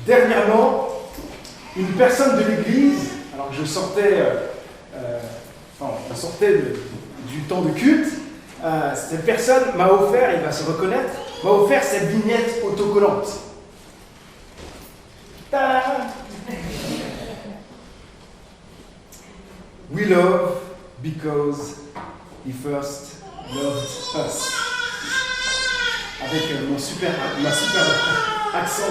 Dernièrement, une personne de l'église, alors que je sortais, on sortait du temps de culte, cette personne m'a offert, il va se reconnaître, m'a offert cette vignette autocollante. Ta-da! We love because he first loved us. Avec ma super accent.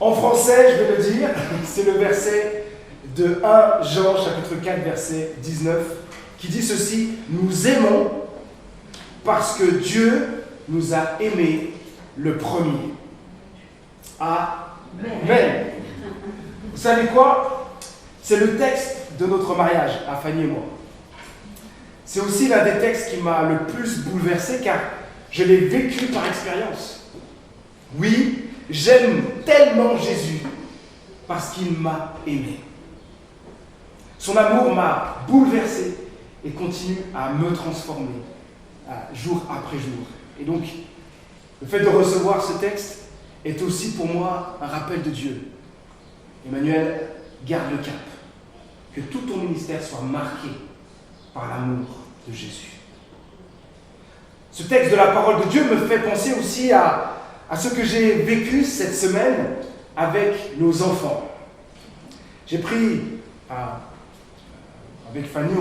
En français, je vais le dire, c'est le verset de 1 Jean, chapitre 4, verset 19, qui dit ceci: nous aimons parce que Dieu nous a aimés le premier. Amen. Vous savez quoi? C'est le texte de notre mariage, à Fanny et moi. C'est aussi l'un des textes qui m'a le plus bouleversé, car je l'ai vécu par expérience. Oui, j'aime tellement Jésus parce qu'il m'a aimé. Son amour m'a bouleversé et continue à me transformer jour après jour. Et donc, le fait de recevoir ce texte est aussi pour moi un rappel de Dieu. Emmanuel, garde le cap. Que tout ton ministère soit marqué par l'amour de Jésus. Ce texte de la parole de Dieu me fait penser aussi à ce que j'ai vécu cette semaine avec nos enfants. J'ai pris, avec Fanny,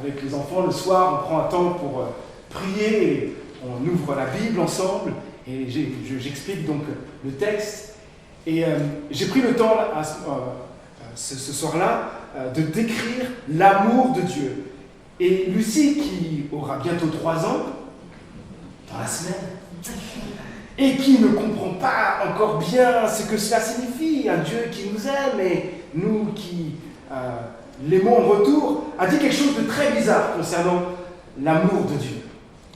avec les enfants, le soir, on prend un temps pour prier, et on ouvre la Bible ensemble, et j'explique donc le texte. Et j'ai pris le temps ce soir-là de décrire l'amour de Dieu. Et Lucie, qui aura bientôt 3 ans, dans la semaine, et qui ne comprend pas encore bien ce que cela signifie, un Dieu qui nous aime et nous qui l'aimons en retour, a dit quelque chose de très bizarre concernant l'amour de Dieu,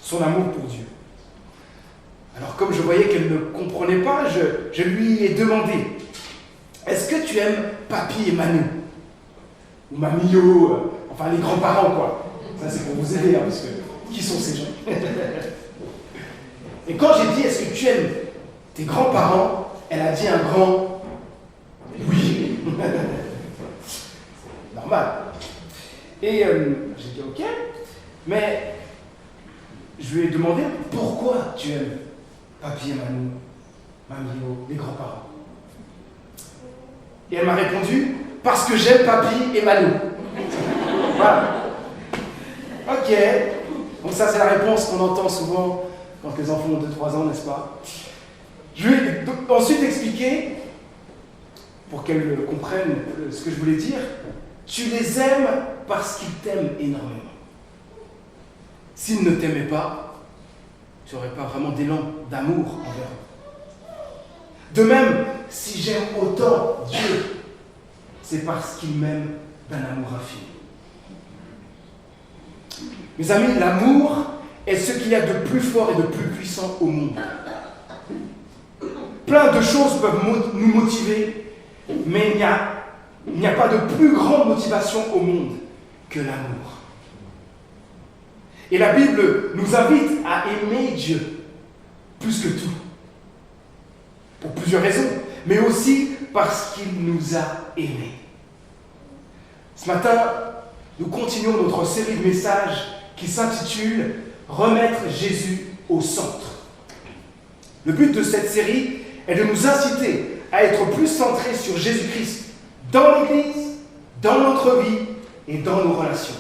son amour pour Dieu. Alors comme je voyais qu'elle ne comprenait pas, je lui ai demandé: est-ce que tu aimes Papy et Manu? Ou Mamio, enfin les grands-parents quoi. Ça c'est pour vous aider, parce que qui sont ces gens? Et quand j'ai dit: est-ce que tu aimes tes grands-parents? Elle a dit un grand oui. Normal. Et j'ai dit ok, mais je lui ai demandé: pourquoi tu aimes Papy et Manu, Mamio, les grands-parents? Et elle m'a répondu: parce que j'aime Papy et Manu. Voilà. Ok. Donc ça c'est la réponse qu'on entend souvent quand les enfants ont 2-3 ans, n'est-ce pas? Je lui ai ensuite expliqué, pour qu'elle comprenne ce que je voulais dire: tu les aimes parce qu'ils t'aiment énormément. S'ils ne t'aimaient pas, tu n'aurais pas vraiment d'élan d'amour envers eux. De même, si j'aime autant Dieu, c'est parce qu'il m'aime d'un amour infini. Mes amis, l'amour est ce qu'il y a de plus fort et de plus puissant au monde. Plein de choses peuvent nous motiver, mais il n'y a pas de plus grande motivation au monde que l'amour. Et la Bible nous invite à aimer Dieu plus que tout. Pour plusieurs raisons, mais aussi parce qu'il nous a aimés. Ce matin, nous continuons notre série de messages qui s'intitule « Remettre Jésus au centre ». Le but de cette série est de nous inciter à être plus centrés sur Jésus-Christ dans l'Église, dans notre vie et dans nos relations.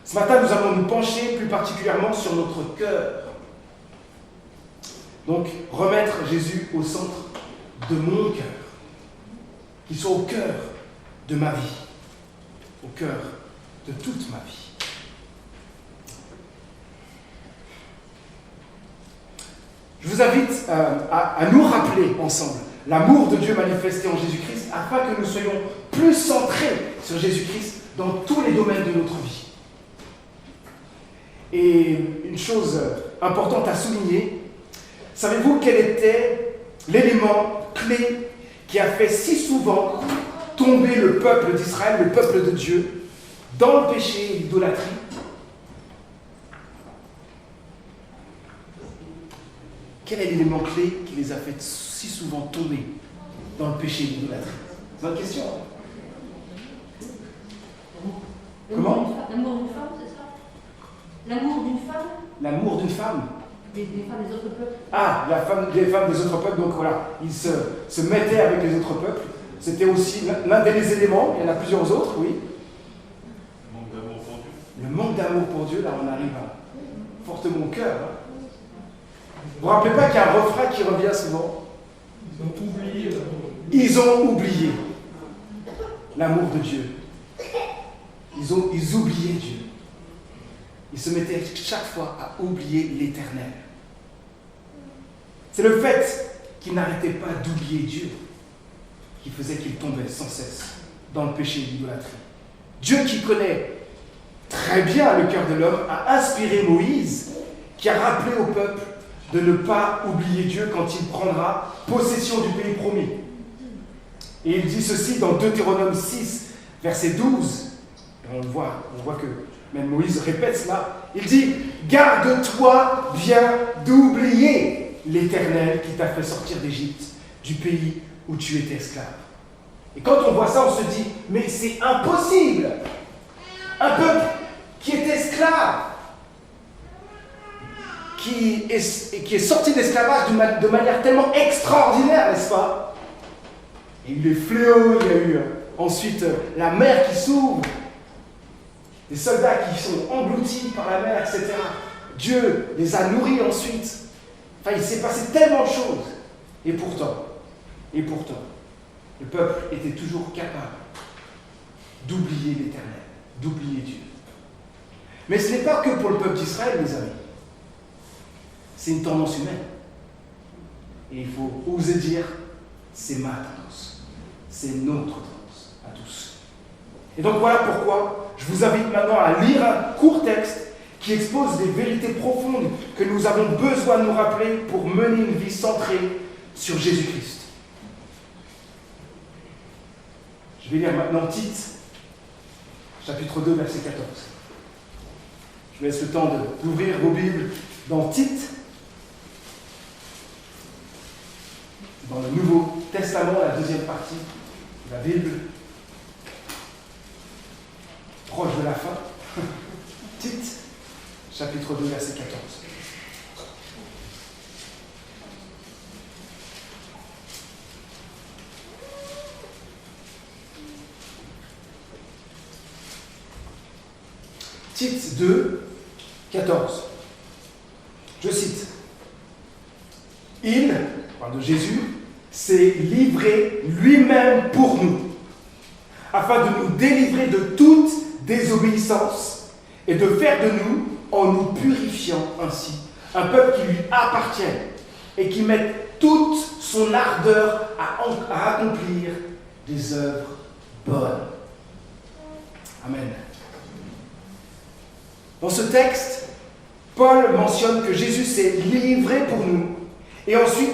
Ce matin, nous allons nous pencher plus particulièrement sur notre cœur. Donc, remettre Jésus au centre de mon cœur, qu'il soit au cœur de ma vie, au cœur de toute ma vie. Je vous invite à nous rappeler ensemble l'amour de Dieu manifesté en Jésus-Christ afin que nous soyons plus centrés sur Jésus-Christ dans tous les domaines de notre vie. Et une chose importante à souligner, savez-vous quel était l'élément clé qui a fait si souvent tomber le peuple d'Israël, le peuple de Dieu, dans le péché et l'idolâtrie? quel est l'élément clé qui les a fait si souvent tomber dans le péché de l'idolâtrie? C'est une question. Comment? L'amour d'une femme, c'est ça? L'amour d'une femme? L'amour d'une femme? Des femmes des autres peuples. Ah, les femmes des autres peuples, donc voilà, ils se mettaient avec les autres peuples. C'était aussi l'un des éléments, il y en a plusieurs autres, oui. Le manque d'amour pour Dieu. Le manque d'amour pour Dieu, là on arrive fortement au cœur. Hein. Vous ne vous rappelez pas qu'il y a un refrain qui revient souvent? Ils ont oublié l'amour. Ils ont oublié l'amour de Dieu. Ils oubliaient Dieu. Ils se mettaient chaque fois à oublier l'Éternel. C'est le fait qu'ils n'arrêtaient pas d'oublier Dieu qui faisait qu'ils tombaient sans cesse dans le péché de l'idolâtrie. Dieu qui connaît très bien le cœur de l'homme a inspiré Moïse qui a rappelé au peuple de ne pas oublier Dieu quand il prendra possession du pays promis. Et il dit ceci dans Deutéronome 6, verset 12. Et on voit que même Moïse répète cela. Il dit « Garde-toi bien d'oublier l'Éternel qui t'a fait sortir d'Égypte, du pays où tu étais esclave. » Et quand on voit ça, on se dit « Mais c'est impossible! Un peuple qui est esclave, qui est sorti d'esclavage de manière tellement extraordinaire, n'est-ce pas? Il y a eu les fléaux, il y a eu ensuite la mer qui s'ouvre, des soldats qui sont engloutis par la mer, etc. Dieu les a nourris ensuite. Enfin, il s'est passé tellement de choses. Et pourtant, le peuple était toujours capable d'oublier l'Éternel, d'oublier Dieu. Mais ce n'est pas que pour le peuple d'Israël, mes amis. C'est une tendance humaine. Et il faut oser dire, c'est ma tendance. C'est notre tendance à tous. Et donc voilà pourquoi je vous invite maintenant à lire un court texte qui expose des vérités profondes que nous avons besoin de nous rappeler pour mener une vie centrée sur Jésus-Christ. Je vais lire maintenant Tite, chapitre 2, verset 14. Je vous laisse le temps d'ouvrir vos Bibles dans Tite, dans le Nouveau Testament, la deuxième partie de la Bible, proche de la fin. Tite, chapitre 2, verset 14. Tite 2, 14. Je cite. Il, on parle de Jésus, s'est livré lui-même pour nous, afin de nous délivrer de toute désobéissance et de faire de nous, en nous purifiant ainsi, un peuple qui lui appartient et qui mette toute son ardeur à accomplir des œuvres bonnes. Amen. Dans ce texte, Paul mentionne que Jésus s'est livré pour nous. Et ensuite,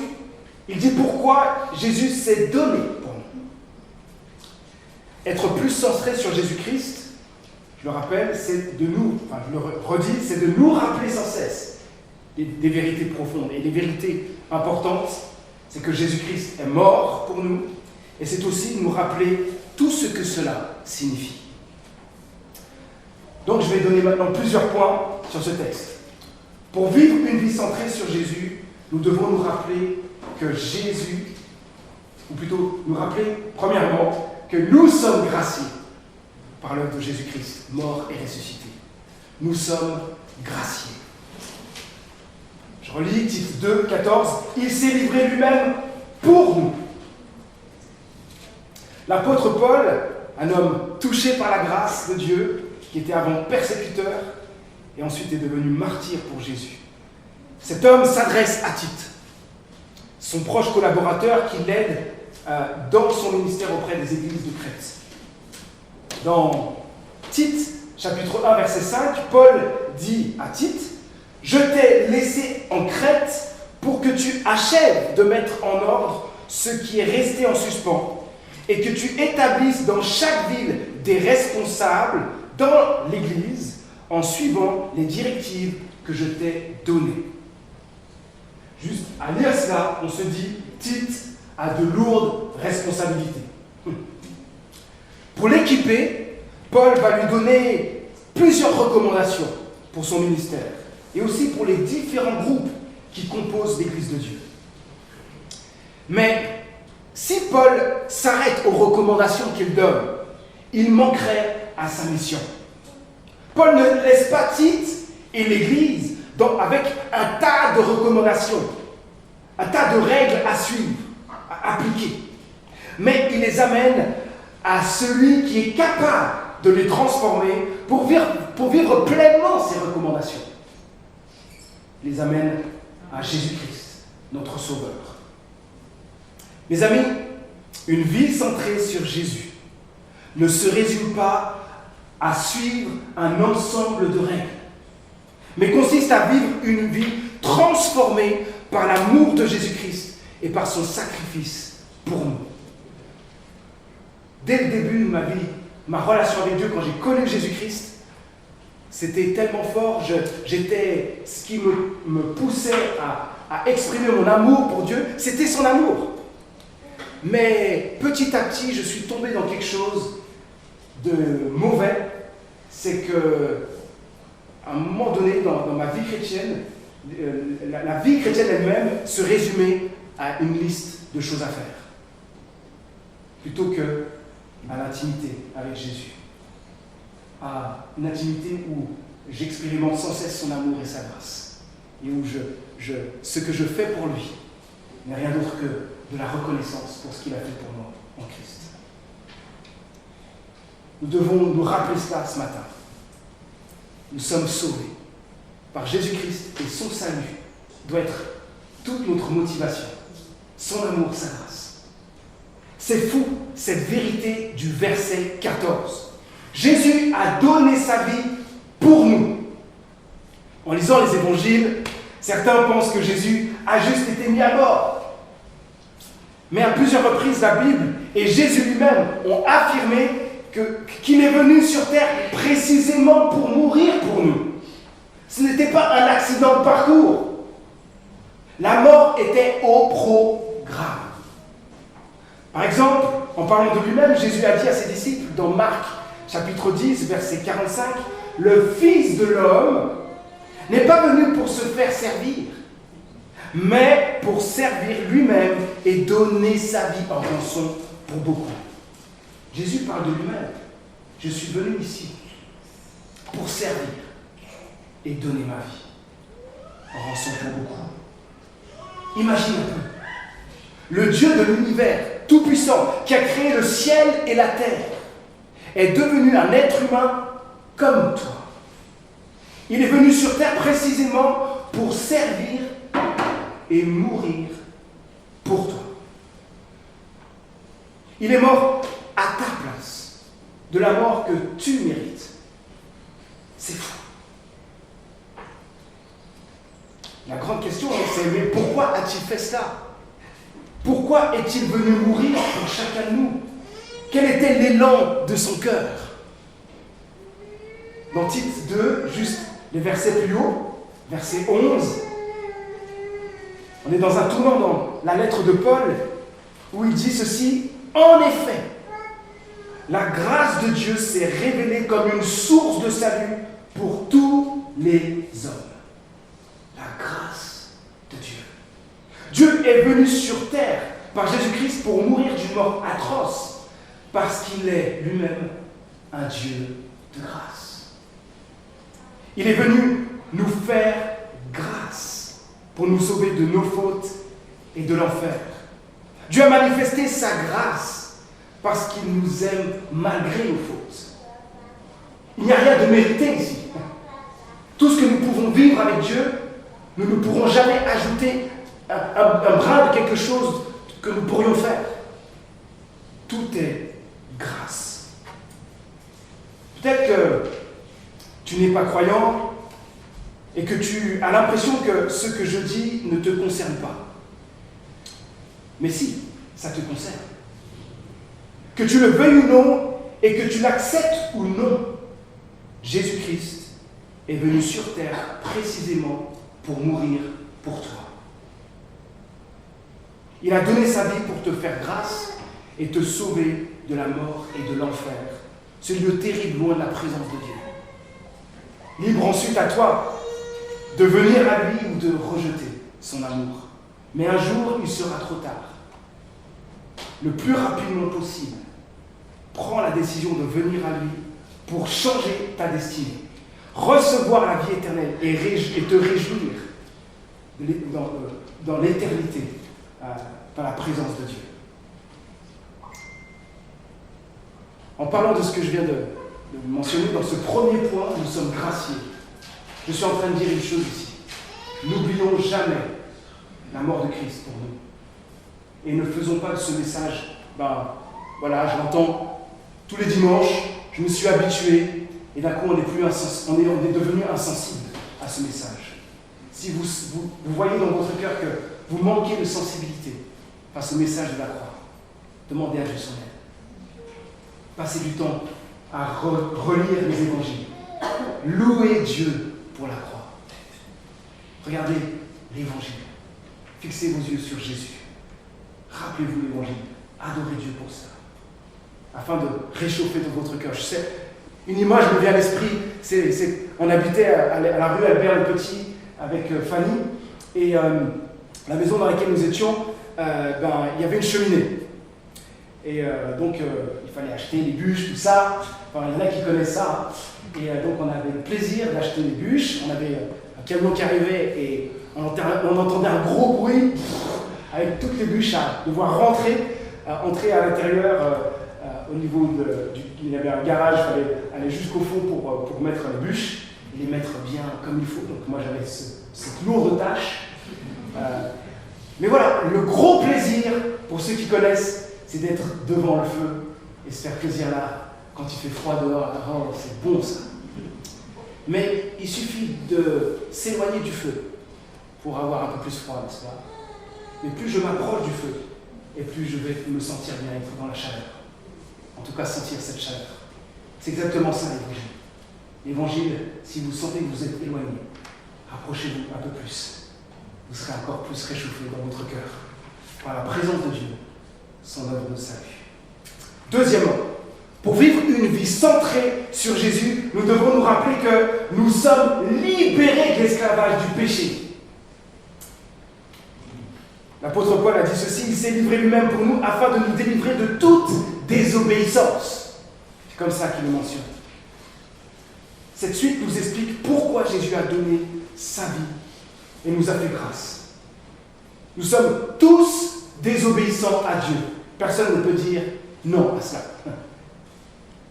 il dit pourquoi Jésus s'est donné pour nous. Être plus centré sur Jésus-Christ, je le rappelle, c'est de nous, enfin je le redis, c'est de nous rappeler sans cesse des vérités profondes. Et les vérités importantes, c'est que Jésus-Christ est mort pour nous. Et c'est aussi de nous rappeler tout ce que cela signifie. Donc je vais donner maintenant plusieurs points sur ce texte. Pour vivre une vie centrée sur Jésus, nous devons nous rappeler que Jésus, ou plutôt nous rappeler, premièrement, que nous sommes graciés par l'œuvre de Jésus-Christ, mort et ressuscité. Nous sommes graciés. Je relis Tite 2, 14. Il s'est livré lui-même pour nous. L'apôtre Paul, un homme touché par la grâce de Dieu, qui était avant persécuteur et ensuite est devenu martyr pour Jésus. Cet homme s'adresse à Tite, son proche collaborateur qui l'aide dans son ministère auprès des églises de Crète. Dans Tite, chapitre 1, verset 5, Paul dit à Tite « Je t'ai laissé en Crète pour que tu achèves de mettre en ordre ce qui est resté en suspens et que tu établisses dans chaque ville des responsables dans l'Église en suivant les directives que je t'ai données. » Juste à lire cela, on se dit, Tite a de lourdes responsabilités. Pour l'équiper, Paul va lui donner plusieurs recommandations pour son ministère et aussi pour les différents groupes qui composent l'Église de Dieu. Mais si Paul s'arrête aux recommandations qu'il donne, il manquerait à sa mission. Paul ne laisse pas Tite et l'Église avec un tas de recommandations, un tas de règles à suivre, à appliquer. Mais il les amène à celui qui est capable de les transformer pour vivre pleinement ces recommandations. Il les amène à Jésus-Christ, notre Sauveur. Mes amis, une vie centrée sur Jésus ne se résume pas à suivre un ensemble de règles, mais consiste à vivre une vie transformée par l'amour de Jésus-Christ et par son sacrifice pour nous. Dès le début de ma vie, ma relation avec Dieu, quand j'ai connu Jésus-Christ, c'était tellement fort, j'étais ce qui me poussait à exprimer mon amour pour Dieu, c'était son amour. Mais petit à petit, je suis tombé dans quelque chose de mauvais. C'est que, à un moment donné, dans ma vie chrétienne, la vie chrétienne elle-même se résumait à une liste de choses à faire, plutôt que à l'intimité avec Jésus, à une intimité où j'expérimente sans cesse son amour et sa grâce, et où ce que je fais pour lui n'est rien d'autre que de la reconnaissance pour ce qu'il a fait pour moi en Christ. Nous devons nous rappeler cela ce matin. Nous sommes sauvés par Jésus-Christ et son salut doit être toute notre motivation, son amour, sa grâce. C'est fou, cette vérité du verset 14. Jésus a donné sa vie pour nous. En lisant les évangiles, certains pensent que Jésus a juste été mis à mort. Mais à plusieurs reprises, la Bible et Jésus lui-même ont affirmé qu'il est venu sur terre précisément pour mourir pour nous. Ce n'était pas un accident de parcours. La mort était au programme. Par exemple, en parlant de lui-même, Jésus a dit à ses disciples dans Marc chapitre 10, verset 45, « Le Fils de l'homme n'est pas venu pour se faire servir, mais pour servir lui-même et donner sa vie en rançon pour beaucoup. » Jésus parle de lui-même. Je suis venu ici pour servir et donner ma vie en rançon pour beaucoup. Imagine un peu. Le Dieu de l'univers tout-puissant qui a créé le ciel et la terre est devenu un être humain comme toi. Il est venu sur terre précisément pour servir et mourir pour toi. Il est mort à ta place, de la mort que tu mérites. C'est fou. La grande question, c'est mais pourquoi a-t-il fait cela? Pourquoi est-il venu mourir pour chacun de nous? Quel était l'élan de son cœur? Dans Tite 2, juste les versets plus haut, verset 11, on est dans un tournant dans la lettre de Paul où il dit ceci: « En effet, la grâce de Dieu s'est révélée comme une source de salut pour tous les hommes. » La grâce de Dieu. Dieu est venu sur terre par Jésus-Christ pour mourir d'une mort atroce parce qu'il est lui-même un Dieu de grâce. Il est venu nous faire grâce pour nous sauver de nos fautes et de l'enfer. Dieu a manifesté sa grâce parce qu'il nous aime malgré nos fautes. Il n'y a rien de mérité ici. Tout ce que nous pouvons vivre avec Dieu, nous ne pourrons jamais ajouter un brin de quelque chose que nous pourrions faire. Tout est grâce. Peut-être que tu n'es pas croyant et que tu as l'impression que ce que je dis ne te concerne pas. Mais si, ça te concerne. Que tu le veuilles ou non, et que tu l'acceptes ou non, Jésus-Christ est venu sur terre précisément pour mourir pour toi. Il a donné sa vie pour te faire grâce et te sauver de la mort et de l'enfer, ce lieu terrible loin de la présence de Dieu. Libre ensuite à toi de venir à lui ou de rejeter son amour. Mais un jour, il sera trop tard. Le plus rapidement possible, prends la décision de venir à lui pour changer ta destinée, recevoir la vie éternelle et te réjouir dans l'éternité, dans la présence de Dieu. En parlant de ce que je viens de mentionner, dans ce premier point, nous sommes graciés. Je suis en train de dire une chose ici. N'oublions jamais la mort de Christ pour nous. Et ne faisons pas de ce message, voilà, je l'entends tous les dimanches, je me suis habitué, et d'un coup on est devenu insensible à ce message. Si vous voyez dans votre cœur que vous manquez de sensibilité face au message de la croix, demandez à Dieu son aide. Passez du temps à relire les évangiles. Louez Dieu pour la croix. Regardez l'évangile. Fixez vos yeux sur Jésus. Rappelez-vous l'évangile. Adorez Dieu pour ça. Afin de réchauffer dans votre cœur. Je sais, une image me vient à l'esprit. On habitait à la rue Albert le Petit avec Fanny. Et la maison dans laquelle nous étions, il y avait une cheminée. Et donc, il fallait acheter les bûches, tout ça. Enfin, il y en a qui connaissent ça. Et donc, on avait le plaisir d'acheter les bûches. On avait un camion qui arrivait et on entendait un gros bruit avec toutes les bûches à devoir entrer à l'intérieur au niveau il y avait un garage, il fallait aller jusqu'au fond pour mettre les bûches et les mettre bien comme il faut. Donc, moi, j'avais cette lourde tâche. Mais voilà, le gros plaisir, pour ceux qui connaissent, c'est d'être devant le feu et se faire plaisir là, quand il fait froid dehors. Oh, c'est bon ça. Mais il suffit de s'éloigner du feu pour avoir un peu plus froid, n'est-ce pas? Mais plus je m'approche du feu, et plus je vais me sentir bien, être dans la chaleur. En tout cas, sentir cette chaleur. C'est exactement ça l'évangile. L'évangile, si vous sentez que vous êtes éloigné, rapprochez-vous un peu plus. Vous serez encore plus réchauffé dans votre cœur par la présence de Dieu, son œuvre de salut. Deuxièmement, pour vivre une vie centrée sur Jésus, nous devons nous rappeler que nous sommes libérés de l'esclavage du péché. L'apôtre Paul a dit ceci, il s'est livré lui-même pour nous afin de nous délivrer de toute désobéissance. C'est comme ça qu'il le mentionne. Cette suite nous explique pourquoi Jésus a donné sa vie et nous a fait grâce. Nous sommes tous désobéissants à Dieu. Personne ne peut dire non à cela.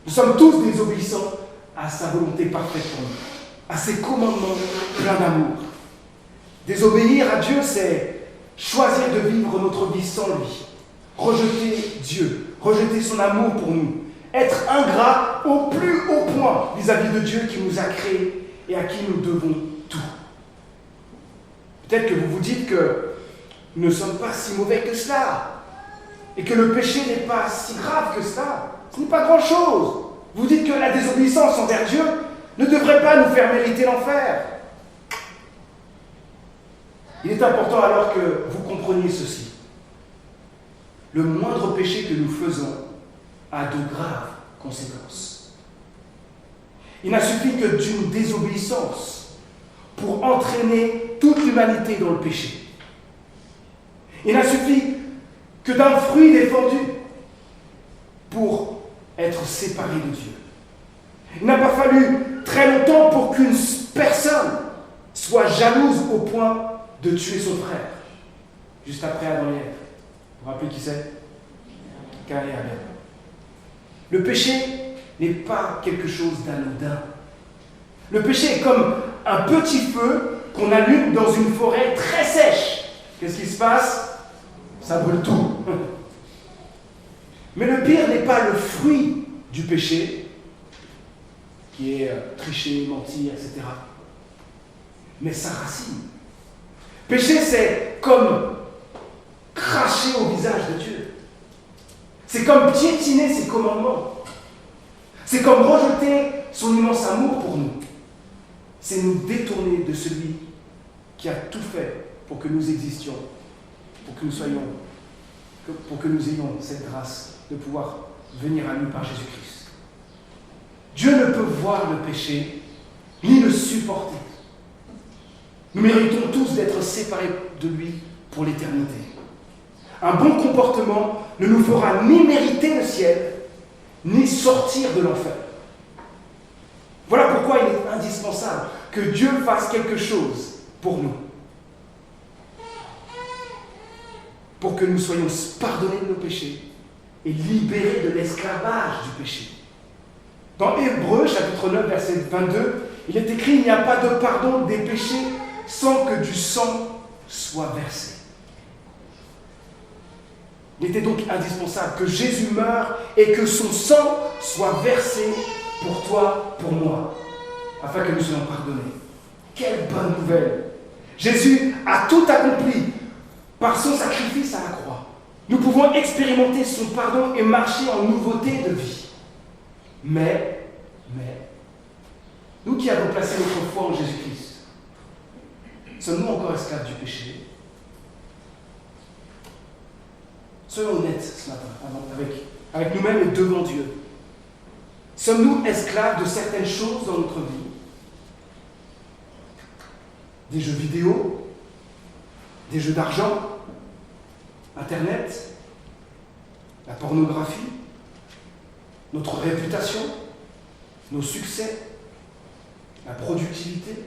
Nous sommes tous désobéissants à sa volonté parfaite pour nous, à ses commandements pleins d'amour. Désobéir à Dieu, c'est choisir de vivre notre vie sans lui, rejeter Dieu, rejeter son amour pour nous, être ingrat au plus haut point vis-à-vis de Dieu qui nous a créés et à qui nous devons tout. Peut-être que vous vous dites que nous ne sommes pas si mauvais que cela et que le péché n'est pas si grave que cela. Ce n'est pas grand-chose. Vous dites que la désobéissance envers Dieu ne devrait pas nous faire mériter l'enfer. Il est important alors que vous compreniez ceci. Le moindre péché que nous faisons a de graves conséquences. Il n'a suffi que d'une désobéissance pour entraîner toute l'humanité dans le péché. Il n'a suffi que d'un fruit défendu pour être séparé de Dieu. Il n'a pas fallu très longtemps pour qu'une personne soit jalouse au point de tuer son frère, juste après Adam et Ève. Vous vous rappelez qui c'est? Caïn et Abel. Le péché n'est pas quelque chose d'anodin. Le péché est comme un petit feu qu'on allume dans une forêt très sèche. Qu'est-ce qui se passe? Ça brûle tout. Mais le pire n'est pas le fruit du péché, qui est tricher, mentir, etc. Mais sa racine. Péché, c'est comme cracher au visage de Dieu. C'est comme piétiner ses commandements. C'est comme rejeter son immense amour pour nous. C'est nous détourner de celui qui a tout fait pour que nous existions, pour que nous soyons pour que nous ayons cette grâce de pouvoir venir à lui par Jésus-Christ. Dieu ne peut voir le péché, ni le supporter. Nous méritons tous d'être séparés de lui pour l'éternité. Un bon comportement ne nous fera ni mériter le ciel, ni sortir de l'enfer. Voilà pourquoi il est indispensable que Dieu fasse quelque chose pour nous. Pour que nous soyons pardonnés de nos péchés et libérés de l'esclavage du péché. Dans Hébreux, chapitre 9, verset 22, il est écrit « Il n'y a pas de pardon des péchés sans que du sang soit versé. » Il était donc indispensable que Jésus meure et que son sang soit versé pour toi, pour moi, afin que nous soyons pardonnés. Quelle bonne nouvelle! Jésus a tout accompli par son sacrifice à la croix. Nous pouvons expérimenter son pardon et marcher en nouveauté de vie. Mais, nous qui avons placé notre foi en Jésus-Christ, sommes-nous encore esclaves du péché? Soyons honnêtes ce matin, avec nous-mêmes et devant Dieu. Sommes-nous esclaves de certaines choses dans notre vie? Des jeux vidéo, des jeux d'argent, Internet, la pornographie, notre réputation, nos succès, la productivité,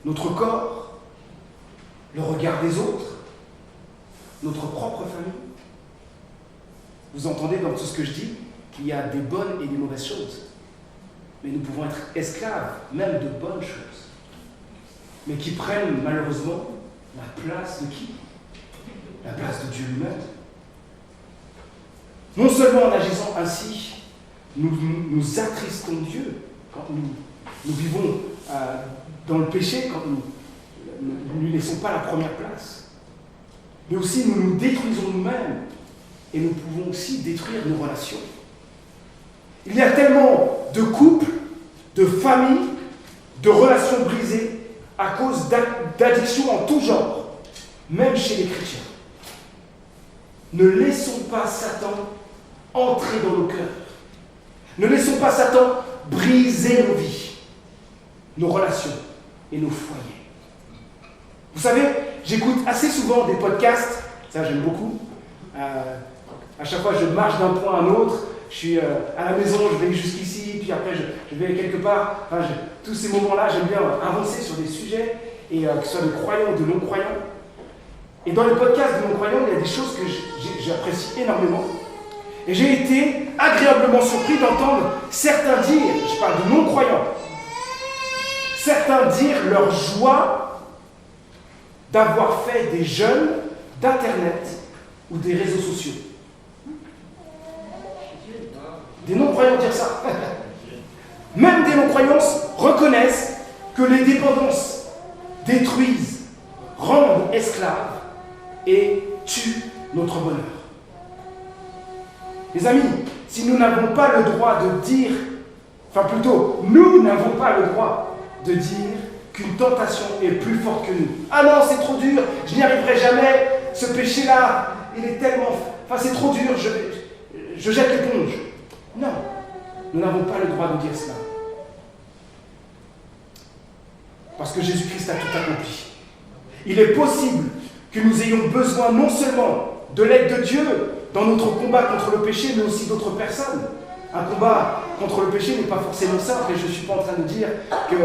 notre corps, le regard des autres, notre propre famille. Vous entendez dans tout ce que je dis qu'il y a des bonnes et des mauvaises choses. Mais nous pouvons être esclaves même de bonnes choses. Mais qui prennent malheureusement la place de qui? La place de Dieu lui-même. Non seulement en agissant ainsi, nous attristons Dieu quand nous vivons dans le péché, quand nous ne lui laissons pas la première place. Mais aussi nous nous détruisons nous-mêmes et nous pouvons aussi détruire nos relations. Il y a tellement de couples, de familles, de relations brisées à cause d'addictions en tout genre, même chez les chrétiens. Ne laissons pas Satan entrer dans nos cœurs. Ne laissons pas Satan briser nos vies, nos relations et nos foyers. Vous savez, j'écoute assez souvent des podcasts, ça j'aime beaucoup. À chaque fois, je marche d'un point à un autre. Je suis à la maison, je vais jusqu'ici, puis après je vais quelque part. Tous ces moments-là, j'aime bien avancer sur des sujets, et que ce soit de croyants ou de non-croyants. Et dans les podcasts de non-croyants, il y a des choses que j'apprécie énormément. Et j'ai été agréablement surpris d'entendre certains dire, je parle de non-croyants, certains dire leur joie d'avoir fait des jeûnes d'Internet ou des réseaux sociaux. Des non-croyants dire ça. Même des non-croyants reconnaissent que les dépendances détruisent, rendent esclaves et tuent notre bonheur. Les amis, si nous n'avons pas le droit de dire, nous n'avons pas le droit de dire qu'une tentation est plus forte que nous. Ah non, c'est trop dur, je n'y arriverai jamais, ce péché-là, il est tellement... c'est trop dur, je jette l'éponge. Non, nous n'avons pas le droit de dire cela. Parce que Jésus-Christ a tout accompli. Il est possible que nous ayons besoin non seulement de l'aide de Dieu dans notre combat contre le péché, mais aussi d'autres personnes. Un combat contre le péché n'est pas forcément simple, et je ne suis pas en train de dire que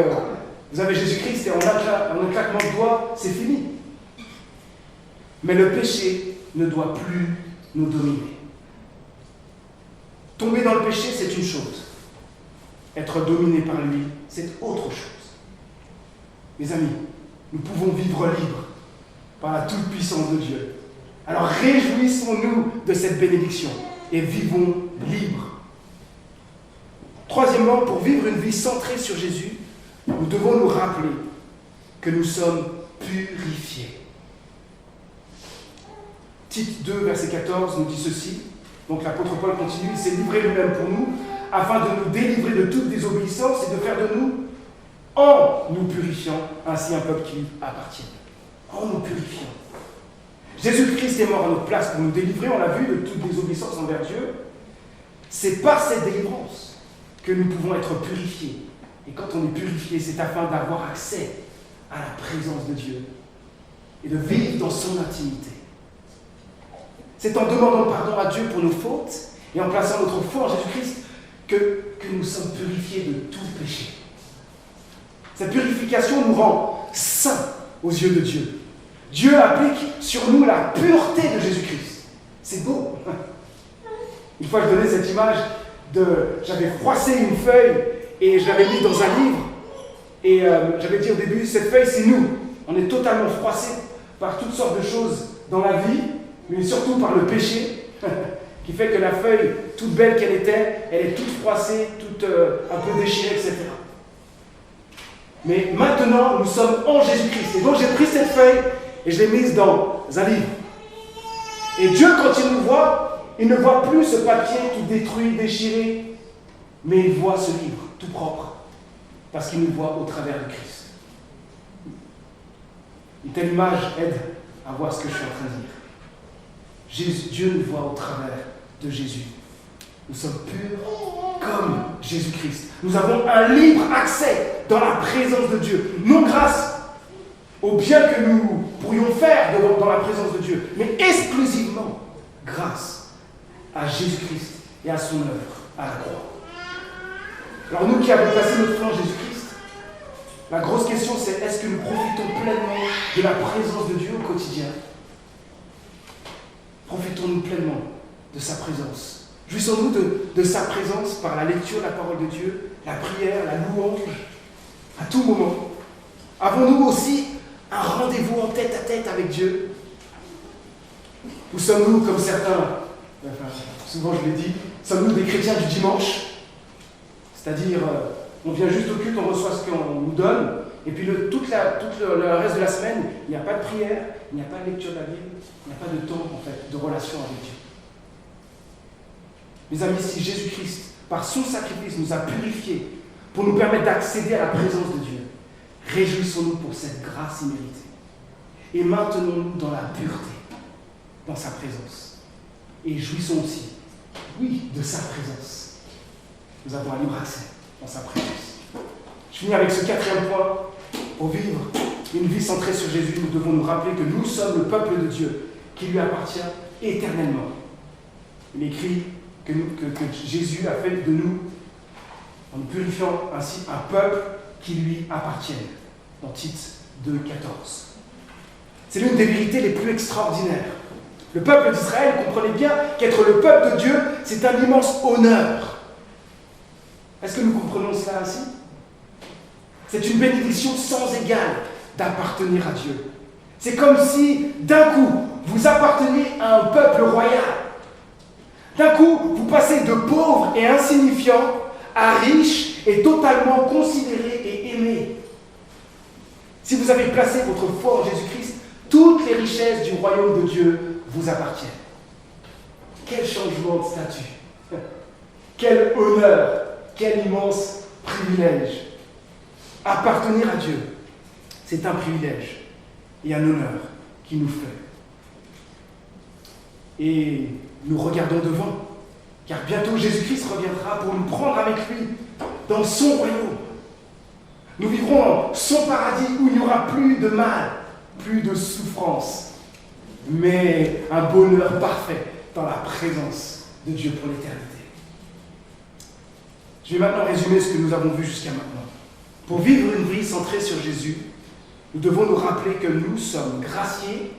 vous avez Jésus-Christ et en un claquement de doigts, c'est fini. Mais le péché ne doit plus nous dominer. Tomber dans le péché, c'est une chose. Être dominé par lui, c'est autre chose. Mes amis, nous pouvons vivre libres par la toute-puissance de Dieu. Alors réjouissons-nous de cette bénédiction et vivons libres. Troisièmement, pour vivre une vie centrée sur Jésus, nous devons nous rappeler que nous sommes purifiés. Tite 2, verset 14 nous dit ceci. Donc l'apôtre Paul continue, il s'est livré lui-même pour nous, afin de nous délivrer de toute désobéissance et de faire de nous, en nous purifiant, ainsi un peuple qui lui appartient. En nous purifiant. Jésus-Christ est mort à notre place pour nous délivrer, on l'a vu, de toute désobéissance envers Dieu. C'est par cette délivrance que nous pouvons être purifiés. Et quand on est purifié, c'est afin d'avoir accès à la présence de Dieu et de vivre dans son intimité. C'est en demandant pardon à Dieu pour nos fautes et en plaçant notre foi en Jésus-Christ que nous sommes purifiés de tout péché. Cette purification nous rend saints aux yeux de Dieu. Dieu applique sur nous la pureté de Jésus-Christ. C'est beau. Une fois, je donnais cette image j'avais froissé une feuille et je l'avais mise dans un livre. Et j'avais dit au début, cette feuille, c'est nous. On est totalement froissés par toutes sortes de choses dans la vie, mais surtout par le péché, qui fait que la feuille, toute belle qu'elle était, elle est toute froissée, toute un peu déchirée, etc. Mais maintenant, nous sommes en Jésus-Christ. Et donc, j'ai pris cette feuille et je l'ai mise dans un livre. Et Dieu, quand il nous voit, il ne voit plus ce papier tout détruit, déchiré, mais il voit ce livre tout propre, parce qu'il nous voit au travers de Christ. Une telle image aide à voir ce que je suis en train de dire. Dieu nous voit au travers de Jésus. Nous sommes purs comme Jésus-Christ. Nous avons un libre accès dans la présence de Dieu, non grâce au bien que nous pourrions faire dans la présence de Dieu, mais exclusivement grâce à Jésus-Christ et à son œuvre à la croix. Alors nous qui avons passé notre foi en Jésus-Christ, la grosse question c'est, est-ce que nous profitons pleinement de la présence de Dieu au quotidien? Profitons-nous pleinement de sa présence? Jouissons-nous de sa présence par la lecture de la parole de Dieu, la prière, la louange, à tout moment? Avons-nous aussi un rendez-vous en tête à tête avec Dieu? Ou sommes-nous, comme certains, souvent je l'ai dit, sommes-nous des chrétiens du dimanche? C'est-à-dire, on vient juste au culte, on reçoit ce qu'on nous donne, et puis tout le reste de la semaine, il n'y a pas de prière, il n'y a pas de lecture de la Bible, il n'y a pas de temps, en fait, de relation avec Dieu. Mes amis, si Jésus-Christ, par son sacrifice, nous a purifiés pour nous permettre d'accéder à la présence de Dieu, réjouissons-nous pour cette grâce imméritée. Et maintenons-nous dans la pureté, dans sa présence. Et jouissons aussi, oui, de sa présence. Nous avons un libre accès dans sa présence. Je finis avec ce 4e point. Pour vivre une vie centrée sur Jésus, nous devons nous rappeler que nous sommes le peuple de Dieu qui lui appartient éternellement. Il écrit que Jésus a fait de nous, en nous purifiant ainsi, un peuple qui lui appartient, dans Tite 2, 14. C'est l'une des vérités les plus extraordinaires. Le peuple d'Israël comprenait bien qu'être le peuple de Dieu, c'est un immense honneur. Est-ce que nous comprenons cela ainsi? C'est une bénédiction sans égale d'appartenir à Dieu. C'est comme si, d'un coup, vous apparteniez à un peuple royal. D'un coup, vous passez de pauvre et insignifiant à riche et totalement considéré et aimé. Si vous avez placé votre foi en Jésus-Christ, toutes les richesses du royaume de Dieu vous appartiennent. Quel changement de statut! Quel honneur! Quel immense privilège! Appartenir à Dieu, c'est un privilège et un honneur qui nous fait. Et nous regardons devant, car bientôt Jésus-Christ reviendra pour nous prendre avec lui dans son royaume. Nous vivrons en son paradis où il n'y aura plus de mal, plus de souffrance, mais un bonheur parfait dans la présence de Dieu pour l'éternité. Je vais maintenant résumer ce que nous avons vu jusqu'à maintenant. Pour vivre une vie centrée sur Jésus, nous devons nous rappeler que nous sommes graciés,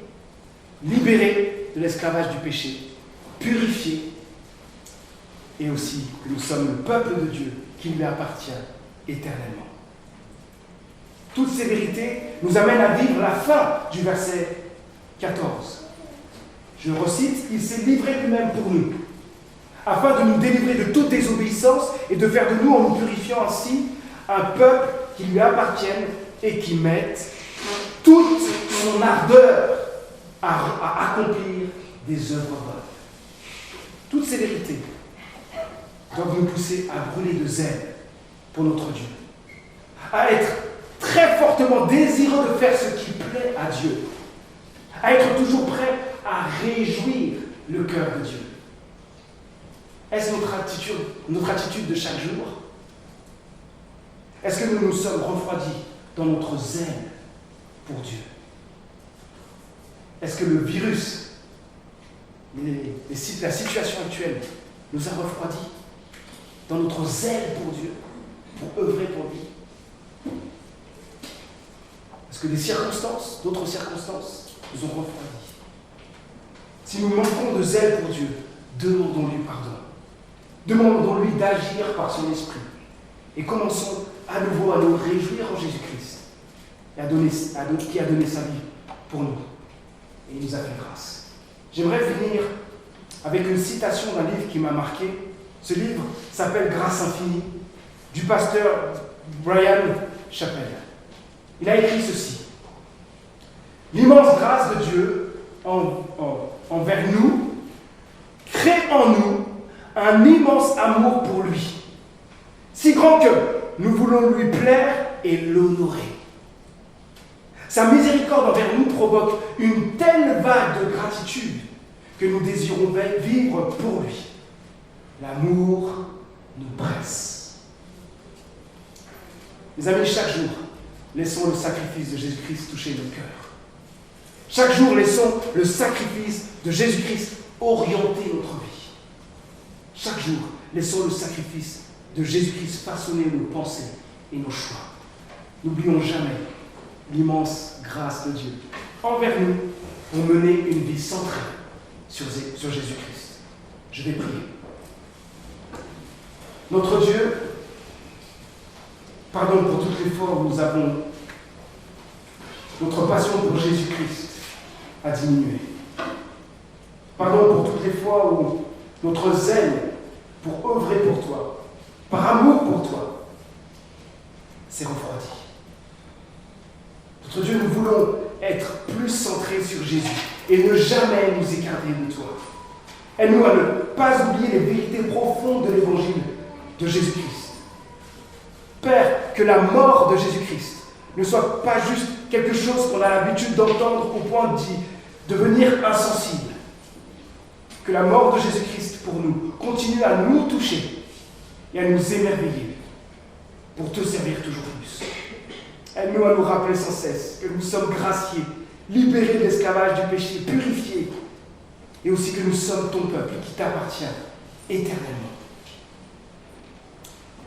libérés de l'esclavage du péché, purifiés, et aussi que nous sommes le peuple de Dieu qui lui appartient éternellement. Toutes ces vérités nous amènent à vivre la fin du verset 14. Je recite, « Il s'est livré lui-même pour nous, afin de nous délivrer de toute désobéissance et de faire de nous, en nous purifiant ainsi, un peuple qui lui appartienne et qui mette toute son ardeur à accomplir des œuvres bonnes. » Toutes ces vérités doivent nous pousser à brûler de zèle pour notre Dieu, à être très fortement désireux de faire ce qui plaît à Dieu, à être toujours prêt à réjouir le cœur de Dieu? Est-ce notre attitude de chaque jour? Est-ce que nous nous sommes refroidis dans notre zèle pour Dieu? Est-ce que le virus, la situation actuelle nous a refroidis dans notre zèle pour Dieu, pour œuvrer pour lui? Est-ce que d'autres circonstances, nous ont refroidis? Si nous manquons de zèle pour Dieu, demandons-lui pardon. Demandons-lui d'agir par son esprit. Et commençons à nouveau à nous réjouir en Jésus-Christ, qui a donné sa vie pour nous. Et il nous a fait grâce. J'aimerais finir avec une citation d'un livre qui m'a marqué. Ce livre s'appelle Grâce infinie, du pasteur Brian Chappell. Il a écrit ceci: l'immense grâce de Dieu envers nous crée en nous un immense amour pour lui, si grand que nous voulons lui plaire et l'honorer. Sa miséricorde envers nous provoque une telle vague de gratitude que nous désirons vivre pour lui. L'amour nous presse. Mes amis, chaque jour, laissons le sacrifice de Jésus-Christ toucher nos cœurs. Chaque jour, laissons le sacrifice de Jésus-Christ orienter notre vie. Chaque jour, laissons le sacrifice de Jésus-Christ façonner nos pensées et nos choix. N'oublions jamais l'immense grâce de Dieu envers nous pour mener une vie centrée sur Jésus-Christ. Je vais prier. Notre Dieu, pardon pour toutes les fois où notre passion pour Jésus-Christ a diminué. Pardon pour toutes les fois où notre zèle pour œuvrer pour toi, par amour pour toi, s'est refroidi. Notre Dieu, nous voulons être plus centrés sur Jésus et ne jamais nous écarter de toi. Aide-nous à ne pas oublier les vérités profondes de l'évangile de Jésus-Christ. Père, que la mort de Jésus-Christ ne soit pas juste quelque chose qu'on a l'habitude d'entendre au point de devenir insensible. Que la mort de Jésus-Christ pour nous continue à nous toucher et à nous émerveiller pour te servir toujours plus. Aide-nous à nous rappeler sans cesse que nous sommes graciés, libérés de l'esclavage du péché, purifiés, et aussi que nous sommes ton peuple qui t'appartient éternellement.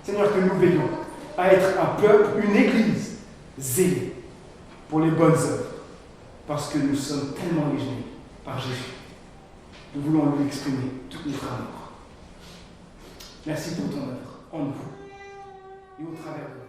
Seigneur, que nous veillons à être un peuple, une église zélée pour les bonnes œuvres, parce que nous sommes tellement légers par Jésus. Nous voulons lui exprimer tout notre amour. Merci pour ton œuvre en nous et au travers de nous.